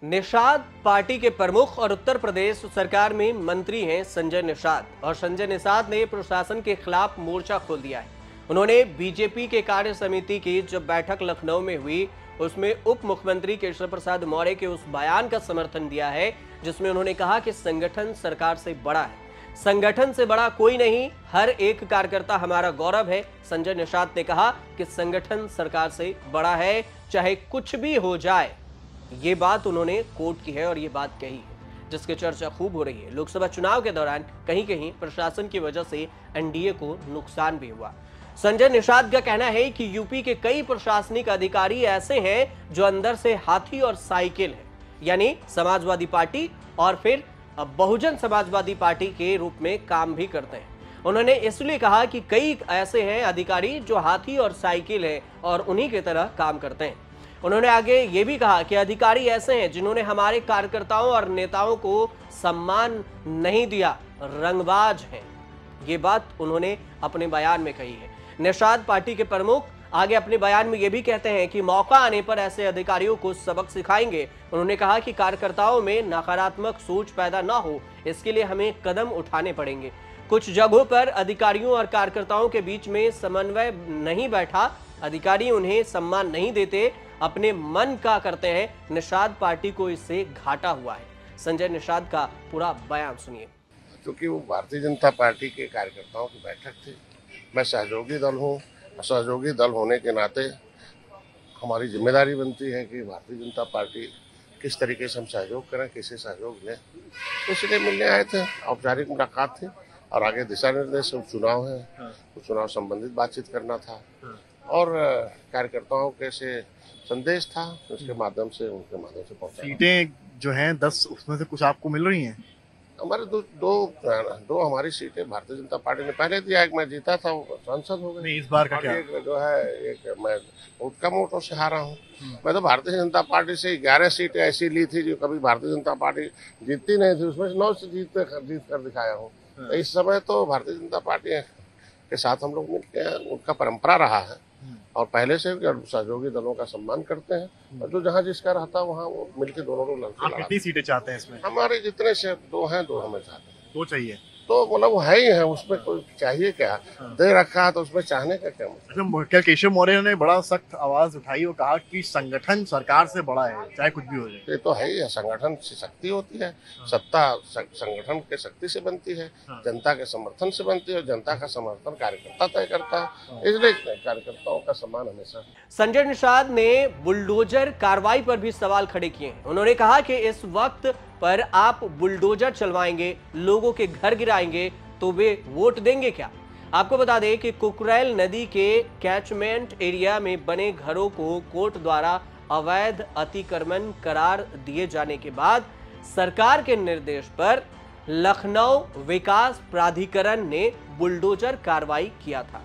Nishad party के प्रमुख और उत्तर प्रदेश सरकार में मंत्री हैं संजय निषाद। और संजय निषाद ने प्रशासन के खिलाफ मोर्चा खोल दिया है। उन्होंने बीजेपी के कार्य समिति की जब बैठक लखनऊ में हुई, उसमें उप मुख्यमंत्री केशव प्रसाद मौर्य के उस बयान का समर्थन दिया है जिसमें उन्होंने कहा कि संगठन सरकार से बड़ा है। संगठन से बड़ा कोई नहीं, हर एक कार्यकर्ता हमारा गौरव है। संजय निषाद ने कहा कि संगठन सरकार से बड़ा है, चाहे कुछ भी हो जाए। ये बात उन्होंने कोट की है और ये बात कही है जिसकी चर्चा खूब हो रही है। लोकसभा चुनाव के दौरान कहीं कहीं प्रशासन की वजह से एनडीए को नुकसान भी हुआ। संजय निषाद का कहना है कि यूपी के कई प्रशासनिक अधिकारी ऐसे हैं जो अंदर से हाथी और साइकिल है, यानी समाजवादी पार्टी और फिर बहुजन समाजवादी पार्टी के रूप में काम भी करते हैं। उन्होंने इसलिए कहा कि कई ऐसे हैं अधिकारी जो हाथी और साइकिल है और उन्हीं की तरह काम करते हैं। उन्होंने आगे ये भी कहा कि अधिकारी ऐसे हैं जिन्होंने हमारे कार्यकर्ताओं और नेताओं को सम्मान नहीं दिया, रंगबाज हैं। ये बात उन्होंने अपने बयान में कही है। निषाद पार्टी के प्रमुख आगे अपने बयान में ये भी कहते हैं कि मौका आने पर ऐसे अधिकारियों को सबक सिखाएंगे। उन्होंने कहा कि कार्यकर्ताओं में नकारात्मक सोच पैदा ना हो, इसके लिए हमें कदम उठाने पड़ेंगे। कुछ जगहों पर अधिकारियों और कार्यकर्ताओं के बीच में समन्वय नहीं बैठा, अधिकारी उन्हें सम्मान नहीं देते, अपने मन का करते हैं। निषाद पार्टी को इससे घाटा हुआ है। संजय निषाद का पूरा बयान सुनिए। क्योंकि वो भारतीय जनता पार्टी के कार्यकर्ताओं की बैठक थी, मैं सहयोगी दल हूँ। सहयोगी दल होने के नाते हमारी जिम्मेदारी बनती है कि भारतीय जनता पार्टी किस तरीके से हम सहयोग करें, किसे सहयोग लें। इसलिए मिलने आए थे, औपचारिक मुलाकात थी और आगे दिशा निर्देश चुनाव है, तो चुनाव संबंधित बातचीत करना था और कार्यकर्ताओं के से संदेश था, उसके माध्यम से उनके माध्यम से पहुंचा। सीटें जो हैं 10, उसमें से कुछ आपको मिल रही हैं? हमारे दो हमारी सीटें भारतीय जनता पार्टी ने पहले दिया। एक मैं जीता था, वो सांसद हो गए। इस बार का क्या? एक जो है, एक मैं बहुत कम वोटों से हारा हूँ। मैं तो भारतीय जनता पार्टी से 11 सीटें ऐसी ली थी जो कभी भारतीय जनता पार्टी जीतती नहीं थी, उसमें 9 से जीत कर दिखाया हूँ। इस समय तो भारतीय जनता पार्टी के साथ हम लोग मिलकर, उनका परंपरा रहा है और पहले से सहयोगी दलों का सम्मान करते हैं और जो जहाँ जिसका रहता है वहाँ वो मिलकर दोनों लोग लड़ते। आप कितनी सीटें चाहते हैं इसमें? हमारे जितने से 2 हैं, 2 हमें चाहते हैं। 2 चाहिए तो मतलब वो है ही है, उसमें कोई चाहिए क्या, दे रखा है तो उसमें चाहने का क्या मतलब। क्या केशव मौर्य ने बड़ा सख्त आवाज उठाई और कहा कि संगठन सरकार से बड़ा है, चाहे कुछ भी हो जाए? ये तो है ही है, संगठन से शक्ति होती है, सत्ता संगठन के शक्ति से बनती है, जनता के समर्थन से बनती है और जनता का समर्थन कार्यकर्ता तय करता है। इसलिए कार्यकर्ताओं का सम्मान हमेशा। संजय निषाद ने बुलडोजर कार्रवाई पर भी सवाल खड़े किए हैं। उन्होंने कहा कि इस वक्त पर आप बुलडोजर चलवाएंगे, लोगों के घर गिराएंगे तो वे वोट देंगे क्या? आपको बता दें कि कुकरेल नदी के कैचमेंट एरिया में बने घरों को कोर्ट द्वारा अवैध अतिक्रमण करार दिए जाने के बाद सरकार के निर्देश पर लखनऊ विकास प्राधिकरण ने बुलडोजर कार्रवाई किया था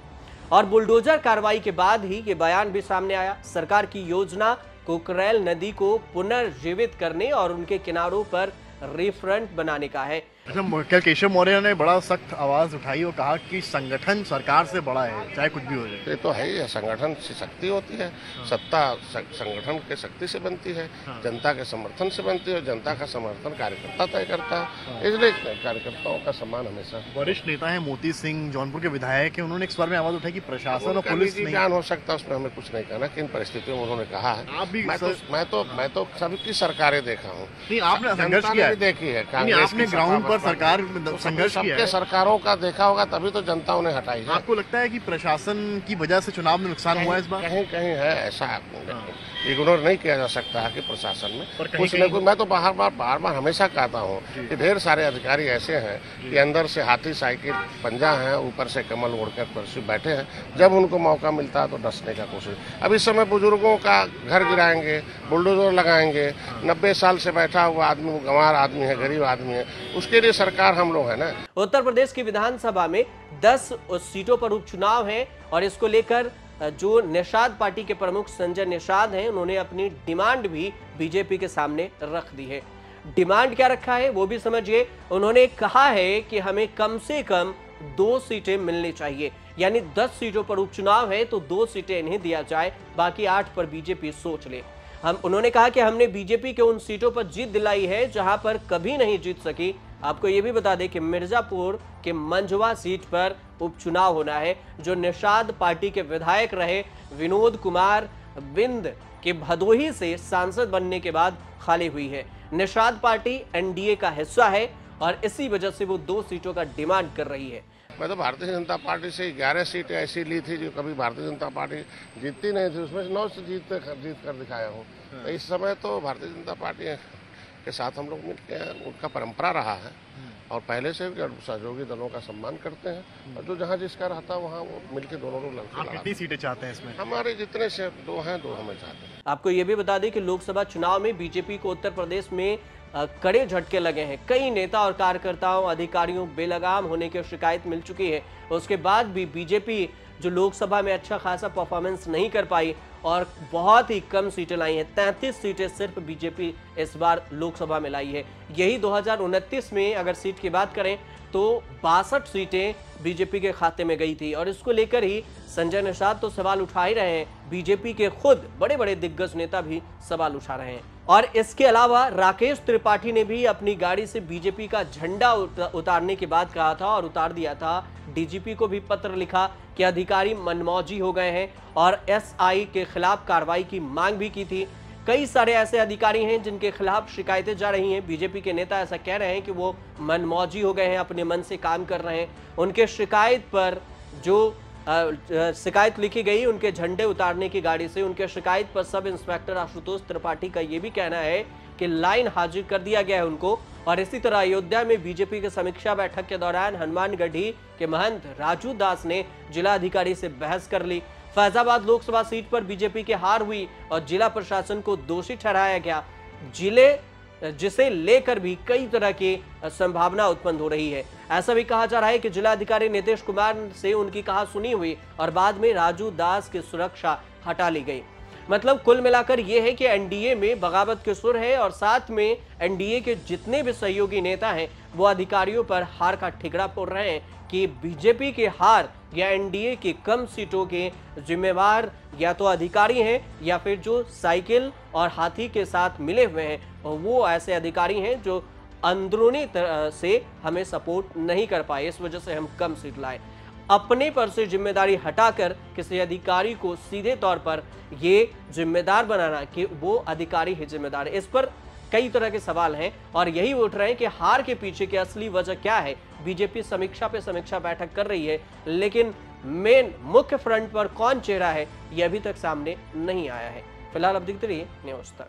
और बुलडोजर कार्रवाई के बाद ही ये बयान भी सामने आया। सरकार की योजना कुकरेल नदी को पुनर्जीवित करने और उनके किनारों पर रिफ्रंट बनाने का है। क्या केशव मौर्य ने बड़ा सख्त आवाज उठाई और कहा कि संगठन सरकार से बड़ा है, चाहे कुछ भी हो जाए? ये तो है ही है, संगठन से शक्ति होती है, सत्ता संगठन के शक्ति से बनती है, जनता के समर्थन से बनती है और जनता का समर्थन कार्यकर्ता तय करता है। इसलिए कार्यकर्ताओं का सम्मान हमेशा। वरिष्ठ नेता है मोती सिंह, जौनपुर के विधायक है, उन्होंने इस बार में आवाज उठाई कि प्रशासन और पुलिस नहीं ज्ञान हो सकता, उसमें हमें कुछ नहीं कहना, किन परिस्थितियों में उन्होंने कहा है। मैं तो सबकी सरकारें देखा हूँ। आपने संघर्ष किया देखी है, आपने ग्राउंड पर सरकार संघर्ष किया है। सरकारों का देखा होगा तभी तो जनता उन्हें हटाई है। आपको लगता है कि प्रशासन की वजह से चुनाव में नुकसान हुआ है इस बार? कहीं कहीं है ऐसा, इग्नोर नहीं किया जा सकता है कि प्रशासन में कुछ न कुछ। मैं तो बार बार हमेशा कहता हूँ कि ढेर सारे अधिकारी ऐसे हैं कि अंदर से हाथी साइकिल पंजा है, ऊपर से कमल ओढ़कर कुर्सी बैठे हैं। जब उनको मौका मिलता है तो डसने का कोशिश। अब इस समय बुजुर्गों का घर गिराएंगे, बुलडोजर लगाएंगे, 90 साल से बैठा हुआ आदमी, गंवार आदमी है, गरीब आदमी है, उसके लिए सरकार हम लोग है ना। उत्तर प्रदेश की विधानसभा में 10 सीटों पर उपचुनाव है और इसको लेकर जो निषाद पार्टी के प्रमुख संजय निषाद हैं, उन्होंने अपनी डिमांड भी बीजेपी के सामने रख दी है। डिमांड क्या रखा है वो भी समझिए। उन्होंने कहा है कि हमें कम से कम 2 सीटें मिलनी चाहिए, यानी 10 सीटों पर उपचुनाव है तो 2 सीटें इन्हें दिया जाए, बाकी 8 पर बीजेपी सोच ले। उन्होंने कहा कि हमने बीजेपी के उन सीटों पर जीत दिलाई है जहां पर कभी नहीं जीत सकी। आपको ये भी बता दें कि मिर्जापुर के मंझवा सीट पर उपचुनाव होना है, जो निषाद पार्टी के विधायक रहे विनोद कुमार बिंद के भदोही से सांसद बनने के बाद खाली हुई है। निषाद पार्टी एनडीए का हिस्सा है और इसी वजह से वो 2 सीटों का डिमांड कर रही है। मैं तो भारतीय जनता पार्टी से 11 सीटें ऐसी ली थी जो कभी भारतीय जनता पार्टी जीतती नहीं थी, उसमें 9 से जीत कर दिखाया हूँ। तो इस समय तो भारतीय जनता पार्टी के साथ हम लोग मिलकर, उनका परंपरा रहा है और पहले से सहयोगी दलों का सम्मान करते हैं और जो जहाँ जिसका रहता है वहाँ वो मिलकर दोनों लोग लड़ते हैं। आप कितनी सीटें चाहते हैं इसमें? हमारे जितने से 2 हैं 2 हमें चाहते हैं। आपको ये भी बता दें कि लोकसभा चुनाव में बीजेपी को उत्तर प्रदेश में कड़े झटके लगे हैं। कई नेता और कार्यकर्ताओं, अधिकारियों बेलगाम होने की शिकायत मिल चुकी है। उसके बाद भी बीजेपी जो लोकसभा में अच्छा खासा परफॉर्मेंस नहीं कर पाई और बहुत ही कम सीटें लाई हैं। 33 सीटें सिर्फ बीजेपी इस बार लोकसभा में लाई है। यही 2029 में अगर सीट की बात करें तो 62 सीटें बीजेपी के खाते में गई थी और इसको लेकर ही संजय निषाद तो सवाल उठा ही रहे हैं। बीजेपी के खुद बड़े बड़े दिग्गज नेता भी सवाल उठा रहे हैं। और इसके अलावा राकेश त्रिपाठी ने भी अपनी गाड़ी से बीजेपी का झंडा उतारने की बात कहा था और उतार दिया था। डीजीपी को भी पत्र लिखा कि अधिकारी मनमौजी हो गए हैं और एसआई के खिलाफ कार्रवाई की मांग भी की थी। कई सारे ऐसे अधिकारी हैं जिनके खिलाफ शिकायतें जा रही हैं। बीजेपी के नेता ऐसा कह रहे हैं कि वो मनमौजी हो गए हैं, अपने मन से काम कर रहे हैं। उनके शिकायत पर जो शिकायत लिखी गई उनके झंडे उतारने की गाड़ी से, उनके शिकायत पर सब इंस्पेक्टर आशुतोष त्रिपाठी का यह भी कहना है कि लाइन हाजिर कर दिया गया है उनको। और इसी तरह अयोध्या में बीजेपी के समीक्षा बैठक के दौरान हनुमानगढ़ी के महंत राजू दास ने जिला अधिकारी से बहस कर ली। फैजाबाद लोकसभा सीट पर बीजेपी की हार हुई और जिला प्रशासन को दोषी ठहराया गया, जिसे लेकर भी कई तरह की संभावना उत्पन्न हो रही है। ऐसा भी कहा जा रहा है कि जिला अधिकारी नीतीश कुमार से उनकी कहा सुनी हुई और बाद में राजू दास की सुरक्षा हटा ली गई। मतलब कुल मिलाकर यह है कि एनडीए में बगावत के सुर है और साथ में एनडीए के जितने भी सहयोगी नेता हैं वो अधिकारियों पर हार का ठिकरा फोड़ रहे हैं कि बीजेपी के हार या एनडीए की कम सीटों के जिम्मेवार या तो अधिकारी हैं या फिर जो साइकिल और हाथी के साथ मिले हुए हैं वो ऐसे अधिकारी हैं जो अंदरूनी तरह से हमें सपोर्ट नहीं कर पाए, इस वजह से हम कम सीट लाए। अपने पर से जिम्मेदारी हटाकर किसी अधिकारी को सीधे तौर पर ये जिम्मेदार बनाना कि वो अधिकारी ही जिम्मेदार है, इस पर कई तरह के सवाल हैं और यही उठ रहे हैं कि हार के पीछे की असली वजह क्या है। बीजेपी समीक्षा पे समीक्षा बैठक कर रही है लेकिन मेन मुख्य फ्रंट पर कौन चेहरा है ये अभी तक सामने नहीं आया है। फिलहाल अब देखते रहिए न्यूज़ तक।